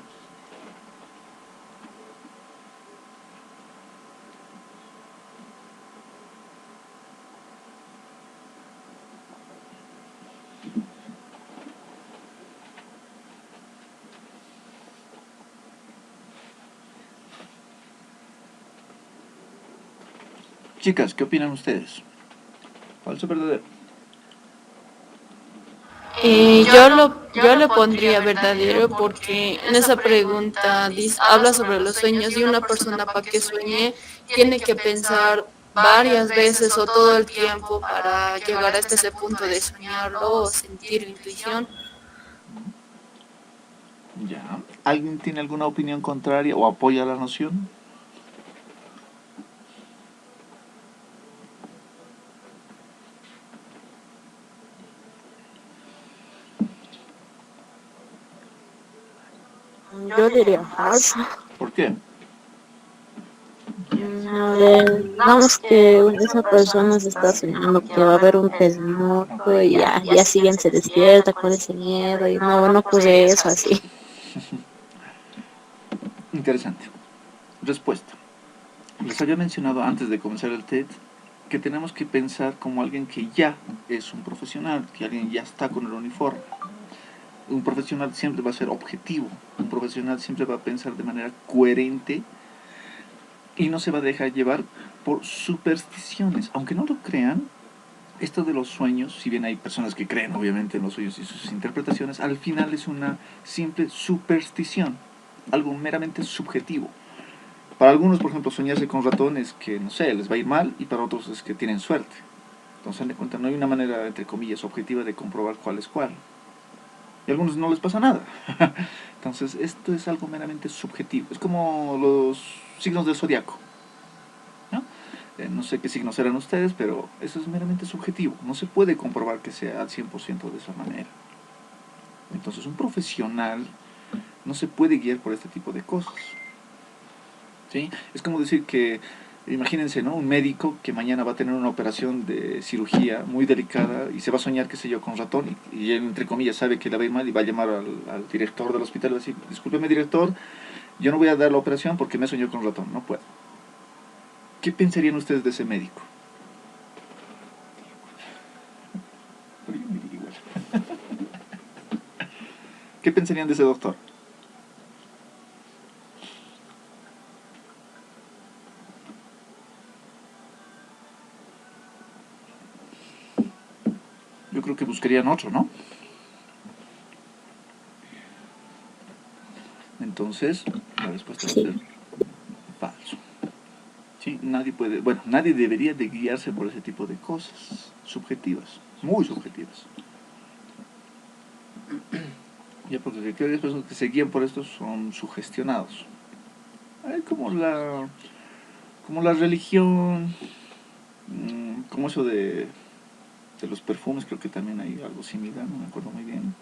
Chicas, ¿qué opinan ustedes? ¿Falso o verdadero? Yo lo pondría verdadero porque en esa pregunta habla sobre los sueños y una persona para que sueñe tiene que pensar varias veces o todo el tiempo para llegar hasta ese punto de soñarlo o sentir intuición. Ya. ¿Alguien tiene alguna opinión contraria o apoya la noción? Yo diría falso. ¿Por qué? A ver, digamos que esa persona se está soñando que va a haber un terremoto y ya siguen se despierta con ese miedo y no ocurre eso así. Interesante. Respuesta. Les había mencionado antes de comenzar el TED que tenemos que pensar como alguien que ya es un profesional, que alguien ya está con el uniforme. Un profesional siempre va a ser objetivo, un profesional siempre va a pensar de manera coherente y no se va a dejar llevar por supersticiones. Aunque no lo crean, esto de los sueños, si bien hay personas que creen obviamente en los sueños y sus interpretaciones, al final es una simple superstición, algo meramente subjetivo. Para algunos, por ejemplo, soñarse con ratones que, no sé, les va a ir mal, y para otros es que tienen suerte. Entonces, de cuenta, no hay una manera, entre comillas, objetiva de comprobar cuál es cuál. Y a algunos no les pasa nada. Entonces, esto es algo meramente subjetivo. Es como los signos del zodiaco, ¿no? No sé qué signos eran ustedes, pero eso es meramente subjetivo. No se puede comprobar que sea al 100% de esa manera. Entonces, un profesional no se puede guiar por este tipo de cosas. ¿Sí? Es como decir que, imagínense, ¿no? Un médico que mañana va a tener una operación de cirugía muy delicada y se va a soñar, qué sé yo, con ratón y él, entre comillas, sabe que le va a ir mal y va a llamar al director del hospital y va a decir, discúlpeme director, yo no voy a dar la operación porque me soñó con ratón, no puedo. ¿Qué pensarían ustedes de ese médico? Pero yo me diría igual. ¿Qué pensarían de ese doctor? Yo creo que buscarían otro, ¿no? Entonces, la respuesta va a ser falso. ¿Sí? Nadie puede, bueno, nadie debería de guiarse por ese tipo de cosas subjetivas, muy subjetivas. Ya, porque aquellas personas que se guían por esto son sugestionados. Hay como la religión, como eso de los perfumes, creo que también hay algo similar, no me acuerdo muy bien.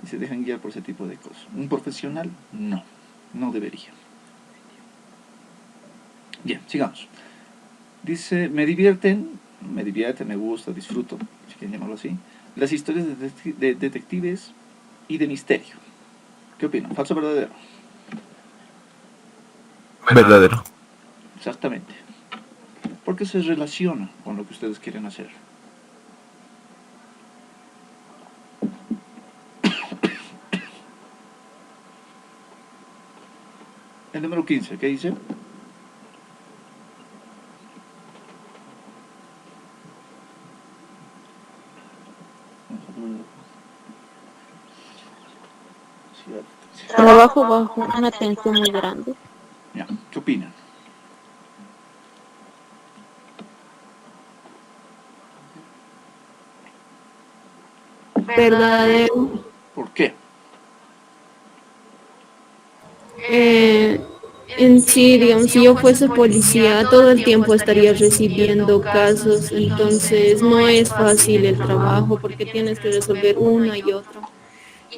Y se dejan guiar por ese tipo de cosas. Un profesional, no, no debería. Bien, sigamos. Dice, me divierte, me gusta, disfruto, si quieren llamarlo así, las historias de detectives y de misterio. ¿Qué opinan? ¿Falso o verdadero? Verdadero. Exactamente. Porque se relaciona con lo que ustedes quieren hacer. El número 15, ¿qué dice? Trabajo bajo una tensión muy grande. Ya, ¿qué opinan? Verdadero. ¿Por qué? Eh, en sí, digamos, si yo fuese policía, todo el tiempo estaría recibiendo casos, entonces no es fácil el trabajo porque tienes que resolver uno y otro.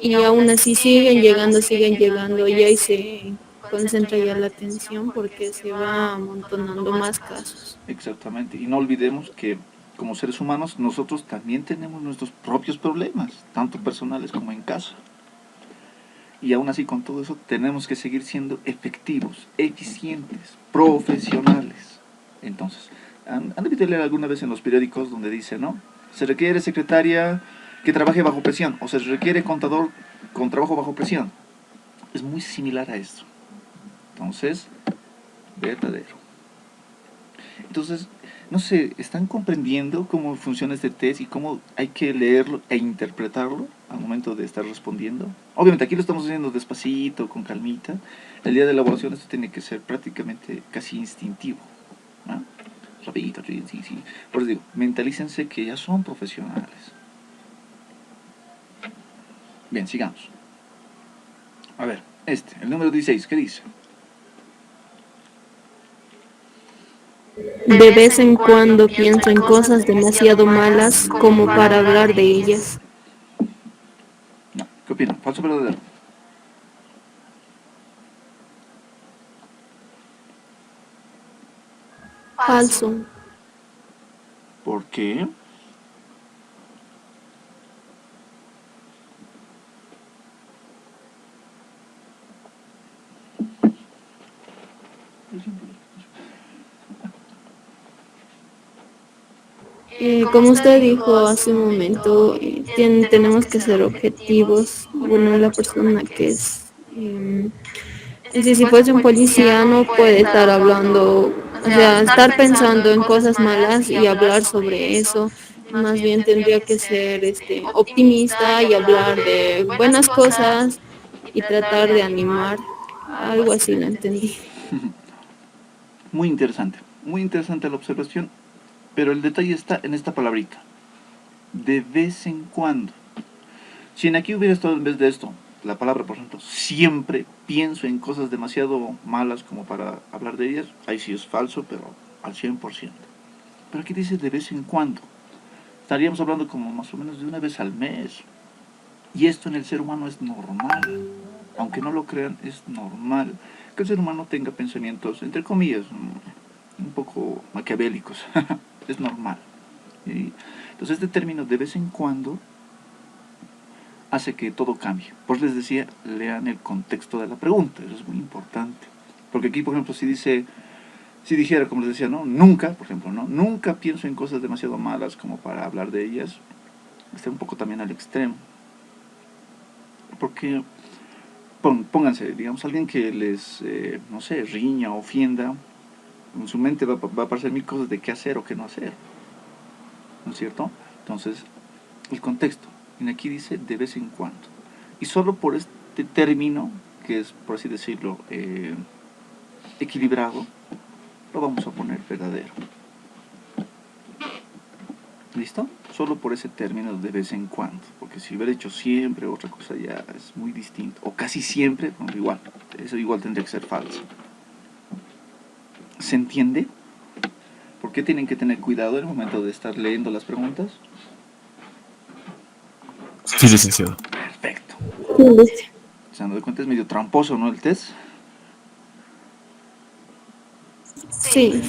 Y aún así siguen llegando y ahí se concentra ya la atención porque se va amontonando más casos. Exactamente. Y no olvidemos que como seres humanos nosotros también tenemos nuestros propios problemas, tanto personales como en casa. Y aún así con todo eso tenemos que seguir siendo efectivos, eficientes, profesionales. Entonces, han debido leer alguna vez en los periódicos donde dice, ¿no? Se requiere secretaria que trabaje bajo presión o se requiere contador con trabajo bajo presión. Es muy similar a esto. Entonces, verdadero. Entonces, no sé, ¿están comprendiendo cómo funciona este test y cómo hay que leerlo e interpretarlo al momento de estar respondiendo? Obviamente aquí lo estamos haciendo despacito, con calmita. El día de elaboración esto tiene que ser prácticamente casi instintivo, ¿no? Rapidito, sí, sí, sí. Por eso digo, mentalícense que ya son profesionales. Bien, sigamos. A ver, el número 16, ¿qué dice? De vez en cuando pienso en cosas demasiado malas como para hablar de ellas. No, ¿qué opinan? ¿Falso o verdadero? Falso. ¿Por qué? Como usted dijo hace un momento, tenemos que ser objetivos. Bueno, la persona que es, en sí, si fuese un policía no puede estar hablando, o sea, estar pensando en cosas malas y hablar sobre eso. Más bien tendría que ser optimista y hablar de buenas cosas y tratar de animar. Algo así lo entendí. Muy interesante la observación, pero el detalle está en esta palabrita, de vez en cuando. Si en aquí hubiera estado en vez de esto, la palabra, por ejemplo, siempre pienso en cosas demasiado malas como para hablar de ellas, ahí sí es falso, pero al 100%. Pero aquí dice de vez en cuando. Estaríamos hablando como más o menos de una vez al mes. Y esto en el ser humano es normal. Aunque no lo crean, es normal que el ser humano tenga pensamientos, entre comillas, un poco maquiavélicos. Es normal. ¿Sí? Entonces este término de vez en cuando hace que todo cambie. Pues les decía, lean el contexto de la pregunta, eso es muy importante. Porque aquí, por ejemplo, si dijera, como les decía, ¿no? Nunca, por ejemplo, ¿no? Nunca pienso en cosas demasiado malas como para hablar de ellas, está un poco también al extremo. Porque pónganse, digamos, alguien que les, no sé, riña, ofenda, en su mente va a aparecer mil cosas de qué hacer o qué no hacer, ¿no es cierto? Entonces, el contexto, y aquí dice de vez en cuando. Y solo por este término, que es, por así decirlo, equilibrado, lo vamos a poner verdadero. ¿Listo? Solo por ese término de vez en cuando, porque si hubiera hecho siempre otra cosa ya es muy distinto, o casi siempre, bueno, igual, eso igual tendría que ser falso. ¿Se entiende? ¿Por qué tienen que tener cuidado en el momento de estar leyendo las preguntas? Sí, licenciado. Perfecto. Sí. Se han dado cuenta, es medio tramposo, ¿no? El test. Sí.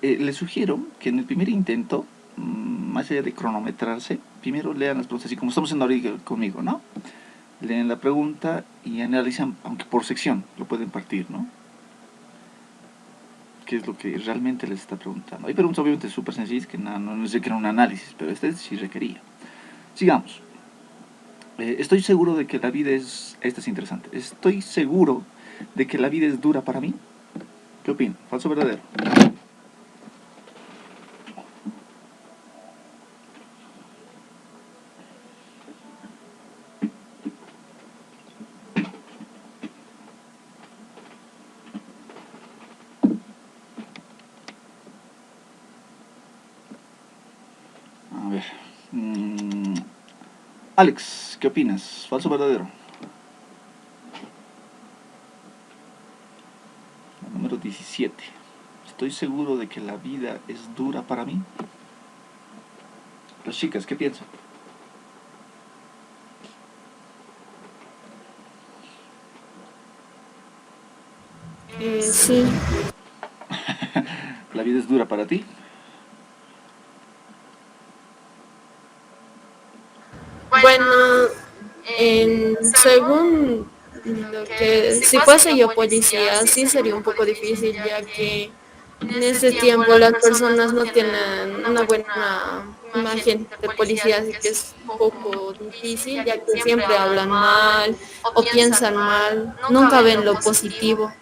Les sugiero que en el primer intento, más allá de cronometrarse, primero lean las preguntas, así como estamos haciendo ahorita conmigo, ¿no? Leen la pregunta y analizan, aunque por sección, lo pueden partir, ¿no? ¿Qué es lo que realmente les está preguntando? Hay preguntas obviamente súper sencillas que no requieren un análisis, pero este sí requería. Sigamos. Estoy seguro de que la vida es... Esta es interesante. Estoy seguro de que la vida es dura para mí. ¿Qué opinan? ¿Falso o verdadero? A ver. Alex, Chicas, ¿qué opinas? ¿Falso o verdadero? La número 17. Estoy seguro de que la vida es dura para mí. Las chicas, ¿qué piensan? Sí. ¿La vida es dura para ti? Bueno, según lo que, si fuese yo policía, sí sería un poco difícil, ya que en ese tiempo las personas no tienen una buena imagen de policía, así que es un poco difícil, ya que siempre hablan mal o piensan mal, nunca ven lo positivo,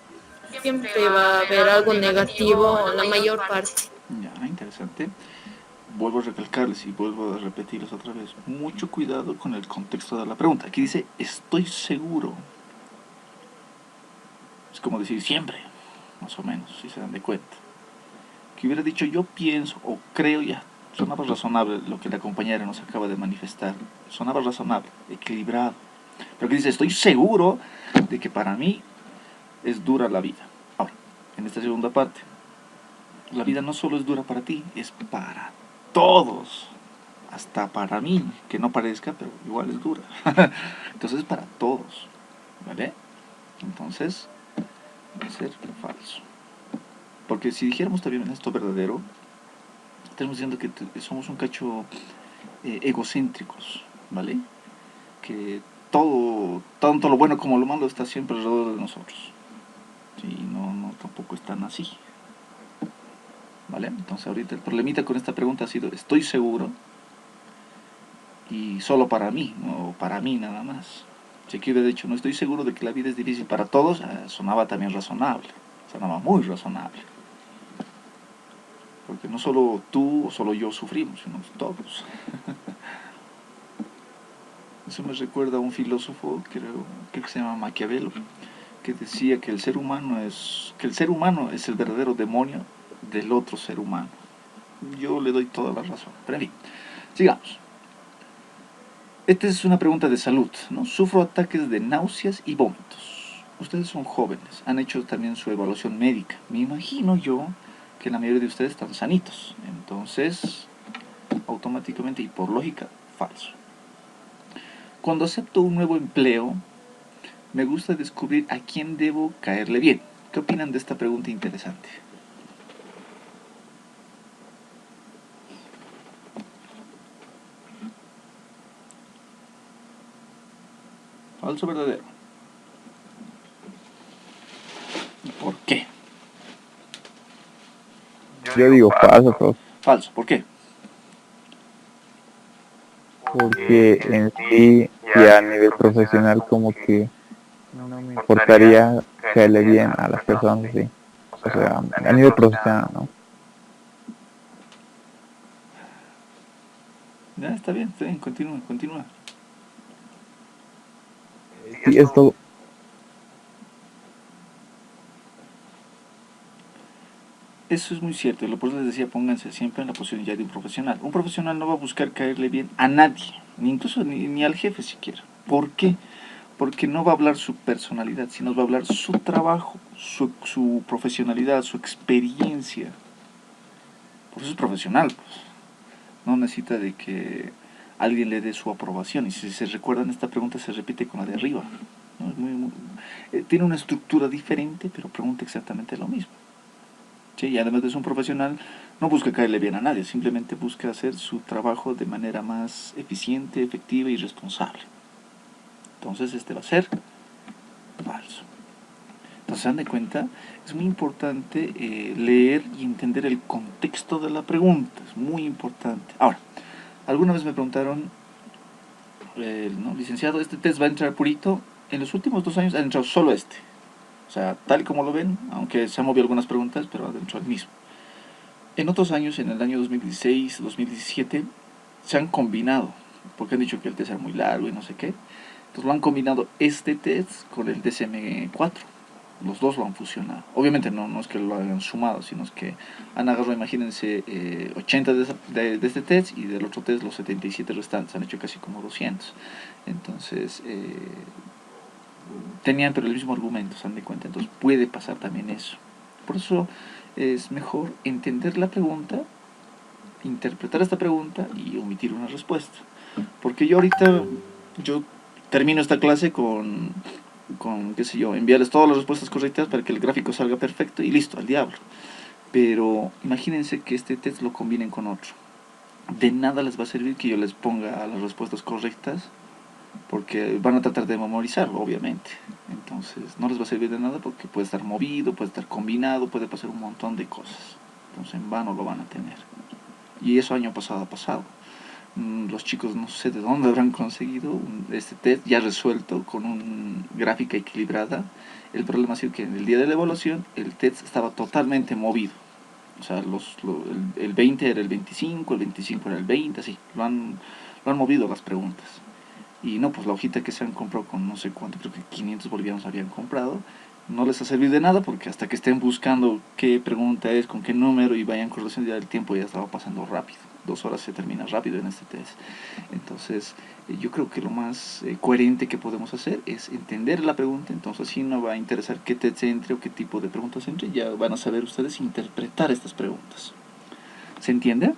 siempre va a haber algo negativo la mayor parte. Ya, interesante. Vuelvo a recalcarles y vuelvo a repetirles otra vez. Mucho cuidado con el contexto de la pregunta. Aquí dice, estoy seguro. Es como decir siempre, más o menos, si se dan de cuenta. Que hubiera dicho yo pienso o creo ya. Sonaba razonable lo que la compañera nos acaba de manifestar. Sonaba razonable, equilibrado. Pero que dice, estoy seguro de que para mí es dura la vida. Ahora, en esta segunda parte, la vida no solo es dura para ti, es para todos. Hasta para mí, que no parezca, pero igual es dura. Entonces es para todos. ¿Vale? Entonces, va a ser falso. Porque si dijéramos también esto verdadero, estamos diciendo que somos un cacho egocéntricos, ¿vale? Que todo, tanto lo bueno como lo malo está siempre alrededor de nosotros. Sí, no, tampoco es tan así. ¿Vale? Entonces ahorita el problemita con esta pregunta ha sido, estoy seguro, y solo para mí, no para mí nada más. Si aquí hubiera dicho, no estoy seguro de que la vida es difícil para todos, sonaba también razonable, sonaba muy razonable. Porque no solo tú o solo yo sufrimos, sino todos. Eso me recuerda a un filósofo, creo que se llama Maquiavelo, que decía que el ser humano es el verdadero demonio del otro ser humano. Yo le doy toda la razón. Pero en fin, sigamos. Esta es una pregunta de salud, ¿no? Sufro ataques de náuseas y vómitos. Ustedes son jóvenes, han hecho también su evaluación médica. Me imagino yo que la mayoría de ustedes están sanitos. Entonces, automáticamente y por lógica, falso. Cuando acepto un nuevo empleo, me gusta descubrir a quién debo caerle bien. ¿Qué opinan de esta pregunta interesante? ¿Falso o verdadero? ¿Por qué? Yo digo falso, profe, Falso, ¿por qué? porque en sí, ya a nivel profesional, como que no me importaría caerle bien a las personas, sí. O sea, a nivel profesional, ¿no? Ya, está bien, continúa. Sí, esto, Eso es muy cierto, por eso les decía, pónganse siempre en la posibilidad de un profesional. Un profesional no va a buscar caerle bien a nadie, ni incluso ni al jefe siquiera. ¿Por qué? Porque no va a hablar su personalidad, sino va a hablar su trabajo, su profesionalidad, su experiencia. Por eso es profesional, pues. No necesita de que alguien le dé su aprobación. Y si se recuerdan, esta pregunta se repite con la de arriba, ¿no? Tiene una estructura diferente, pero pregunta exactamente lo mismo. ¿Sí? Y además de ser un profesional, no busca caerle bien a nadie, simplemente busca hacer su trabajo de manera más eficiente, efectiva y responsable. Entonces este va a ser falso. Entonces, se dan de cuenta, es muy importante leer y entender el contexto de la pregunta, es muy importante. Ahora, alguna vez me preguntaron, ¿no? Licenciado, ¿este test va a entrar purito? En los últimos 2 años ha entrado solo este. O sea, tal y como lo ven, aunque se han movido algunas preguntas, pero adentro el mismo. En otros años, en el año 2016, 2017, se han combinado, porque han dicho que el test era muy largo y no sé qué. Entonces lo han combinado este test con el DSM-4. los dos lo han fusionado. Obviamente no es que lo hayan sumado, sino es que han agarrado, imagínense, 80 de este test y del otro test los 77 restantes, han hecho casi como 200. Entonces, tenían pero el mismo argumento, se dan de cuenta, entonces puede pasar también eso. Por eso es mejor entender la pregunta, interpretar esta pregunta y omitir una respuesta. Porque yo termino esta clase con qué sé yo, enviarles todas las respuestas correctas para que el gráfico salga perfecto y listo, al diablo. Pero imagínense que este test lo combinen con otro. De nada les va a servir que yo les ponga las respuestas correctas, porque van a tratar de memorizarlo, obviamente. Entonces no les va a servir de nada porque puede estar movido, puede estar combinado, puede pasar un montón de cosas. Entonces en vano lo van a tener. Y eso año pasado ha pasado. Los chicos no sé de dónde habrán conseguido este test ya resuelto con una gráfica equilibrada. El problema ha sido que en el día de la evaluación el test estaba totalmente movido. O sea, el 20 era el 25, el 25 era el 20, así. Lo han movido las preguntas. Y no, pues la hojita que se han comprado con no sé cuánto, creo que 500 bolivianos habían comprado, no les ha servido de nada porque hasta que estén buscando qué pregunta es, con qué número y vayan correlación, ya el tiempo ya estaba pasando rápido. 2 horas se termina rápido en este test. Entonces, yo creo que lo más coherente que podemos hacer es entender la pregunta. Entonces, así no va a interesar qué test entre o qué tipo de preguntas entre, ya van a saber ustedes interpretar estas preguntas. ¿Se entiende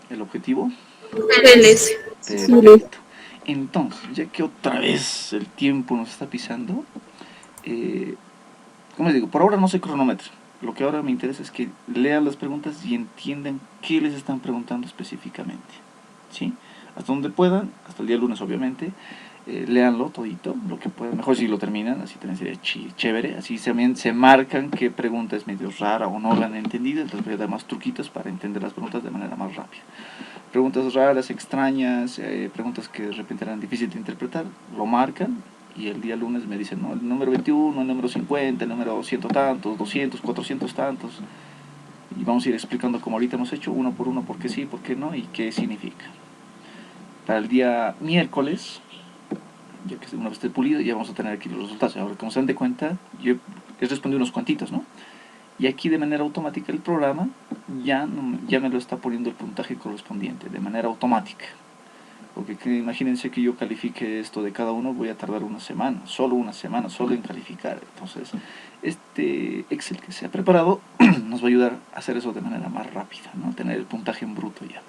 el objetivo? Vélez. Perfecto. Entonces, ya que otra vez el tiempo nos está pisando, como les digo, por ahora no se cronometra. Lo que ahora me interesa es que lean las preguntas y entiendan qué les están preguntando específicamente. ¿Sí? Hasta donde puedan, hasta el día lunes obviamente, léanlo todito, lo que puedan. Mejor si lo terminan, así también sería chévere. Así también se marcan qué pregunta es medio rara o no la han entendido. Entonces voy a dar más truquitos para entender las preguntas de manera más rápida. Preguntas raras, extrañas, preguntas que de repente eran difíciles de interpretar, lo marcan y el día lunes me dicen, no, el número 21, el número 50, el número 100 tantos, 200, 400 tantos, y vamos a ir explicando como ahorita hemos hecho, uno por qué sí, por qué no y qué significa. Para el día miércoles, ya que una vez esté pulido, ya vamos a tener aquí los resultados. Ahora, como se dan de cuenta, yo he respondido unos cuantitos, ¿no? Y aquí de manera automática el programa ya me lo está poniendo el puntaje correspondiente, de manera automática. Porque imagínense que yo califique esto de cada uno, voy a tardar una semana solo en calificar. Entonces, este Excel que se ha preparado nos va a ayudar a hacer eso de manera más rápida, ¿no? Tener el puntaje en bruto ya.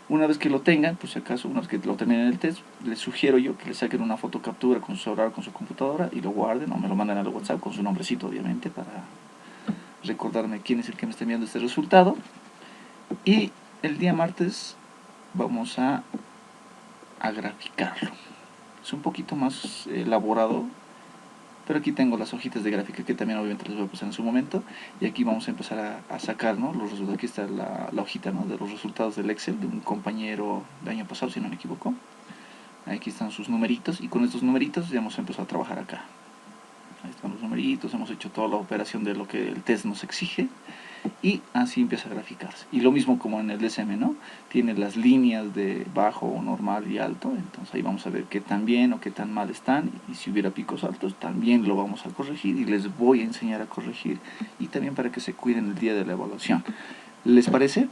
Una vez que lo tengan, pues si acaso, una vez que lo terminen el test, les sugiero yo que le saquen una fotocaptura con su celular, con su computadora y lo guarden o me lo manden al WhatsApp con su nombrecito, obviamente, para recordarme quién es el que me está enviando este resultado. Y el día martes vamos a graficarlo. Es un poquito más elaborado, pero aquí tengo las hojitas de gráfica que también obviamente les voy a pasar en su momento, y aquí vamos a empezar a sacar, ¿no? Los resultados. Aquí está la hojita, ¿no? De los resultados del Excel de un compañero del año pasado, si no me equivoco. Aquí están sus numeritos y con estos numeritos ya hemos empezado a trabajar acá. Ahí están los numeritos, hemos hecho toda la operación de lo que el test nos exige y así empieza a graficarse. Y lo mismo como en el DSM, ¿no? Tiene las líneas de bajo, normal y alto, entonces ahí vamos a ver qué tan bien o qué tan mal están, y si hubiera picos altos también lo vamos a corregir y les voy a enseñar a corregir, y también para que se cuiden el día de la evaluación. ¿Les parece?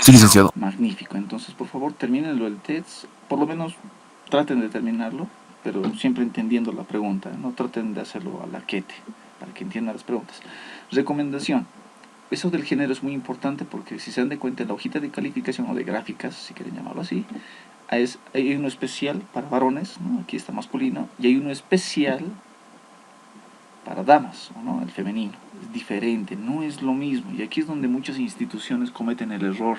Sí, licenciado. Magnífico, entonces por favor termínenlo el test, por lo menos traten de terminarlo, pero siempre entendiendo la pregunta, no traten de hacerlo a la quete, para que entiendan las preguntas. Recomendación, eso del género es muy importante porque si se dan de cuenta en la hojita de calificación o de gráficas, si quieren llamarlo así, hay uno especial para varones, ¿no? Aquí está masculino, y hay uno especial para damas, ¿no? El femenino, es diferente, no es lo mismo, y aquí es donde muchas instituciones cometen el error.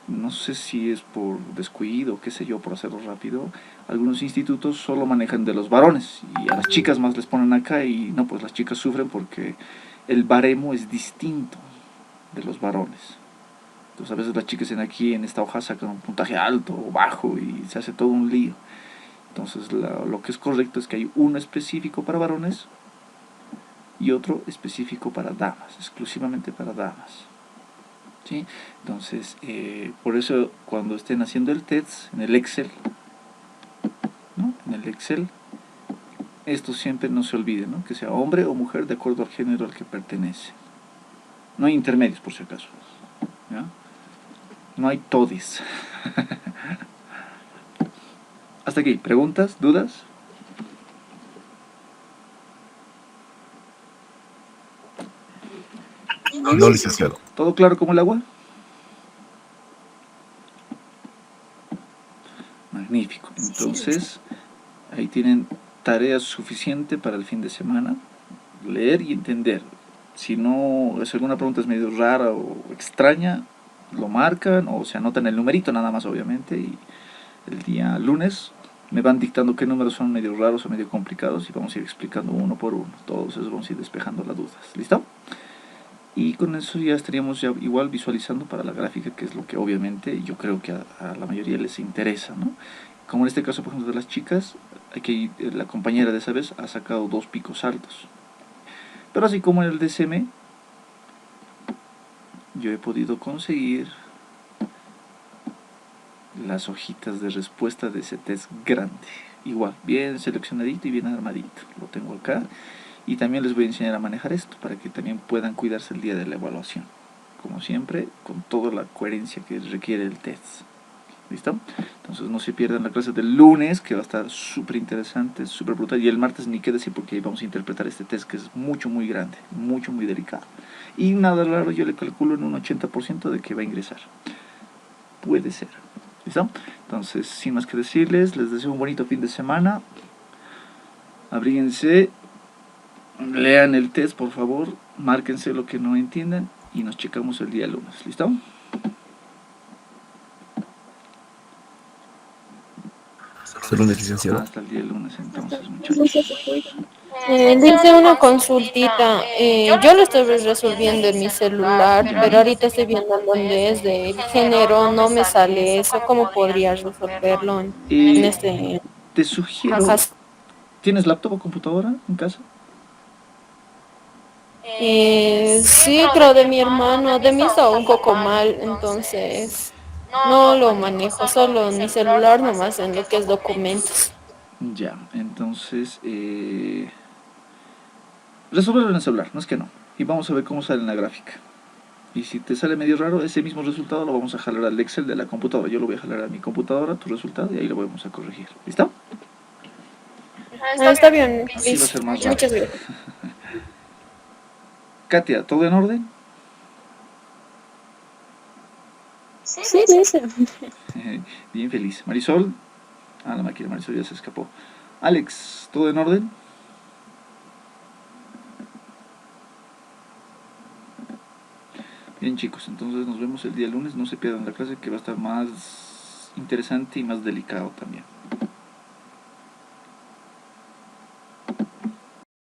No sé si es por descuido, qué sé yo, por hacerlo rápido. Algunos institutos solo manejan de los varones y a las chicas más les ponen acá, y no, pues las chicas sufren porque el baremo es distinto de los varones. Entonces a veces las chicas aquí en esta hoja sacan un puntaje alto o bajo y se hace todo un lío. Entonces lo que es correcto es que hay uno específico para varones y otro específico para damas, exclusivamente para damas. ¿sí? Entonces, por eso cuando estén haciendo el test en el Excel, ¿no? En el Excel, esto siempre no se olvide, ¿no? Que sea hombre o mujer de acuerdo al género al que pertenece. No hay intermedios, por si acaso, ¿ya? No hay todis. Hasta aquí, ¿preguntas? ¿Dudas? No, licenciado. ¿Todo claro como el agua? Magnífico. Entonces, ahí tienen tarea suficiente para el fin de semana. Leer y entender. Si no, si alguna pregunta es medio rara o extraña, lo marcan o se anotan el numerito nada más, obviamente, y el día lunes me van dictando qué números son medio raros o medio complicados y vamos a ir explicando uno por uno. Todos esos vamos a ir despejando las dudas. ¿Listo? Y con eso ya estaríamos ya igual visualizando para la gráfica, que es lo que obviamente yo creo que a la mayoría les interesa, ¿no? Como en este caso, por ejemplo, de las chicas, aquí la compañera de esa vez ha sacado 2 picos altos. Pero así como en el DCM, yo he podido conseguir las hojitas de respuesta de ese test grande. Igual, bien seleccionadito y bien armadito. Lo tengo acá. Y también les voy a enseñar a manejar esto para que también puedan cuidarse el día de la evaluación. Como siempre, con toda la coherencia que requiere el test. ¿Listo? Entonces no se pierdan la clase del lunes, que va a estar súper interesante, súper brutal. Y el martes ni qué decir, porque vamos a interpretar este test que es mucho, muy grande, mucho, muy delicado. Y nada raro, yo le calculo en un 80% de que va a ingresar. Puede ser. ¿Listo? Entonces, sin más que decirles, les deseo un bonito fin de semana. Abríguense, lean el test, por favor, márquense lo que no entiendan y nos checamos el día lunes. ¿Listo? Hasta el lunes, licenciado. Hasta el día lunes entonces, muchachos. Dice una consultita, yo lo estoy resolviendo en mi celular, pero ahorita estoy viendo en dónde es del género, no me sale eso, ¿cómo podría resolverlo en este Te sugiero, caso? ¿tienes laptop o computadora en casa? Sí, creo de mi hermano, de mí está un poco mal, entonces no lo manejo, solo en mi celular nomás en lo que es documentos. Ya, entonces, resolverlo en el celular, no es que no. Y vamos a ver cómo sale en la gráfica. Y si te sale medio raro, ese mismo resultado lo vamos a jalar al Excel de la computadora. Yo lo voy a jalar a mi computadora, tu resultado, y ahí lo vamos a corregir. ¿Listo? Está bien, Así va a listo. ser más rápido. Muchas gracias. Katia, ¿todo en orden? Sí, dice. Bien feliz. Marisol, la máquina Marisol ya se escapó. Alex, ¿todo en orden? Bien chicos, entonces nos vemos el día lunes. No se pierdan la clase, que va a estar más interesante y más delicado también.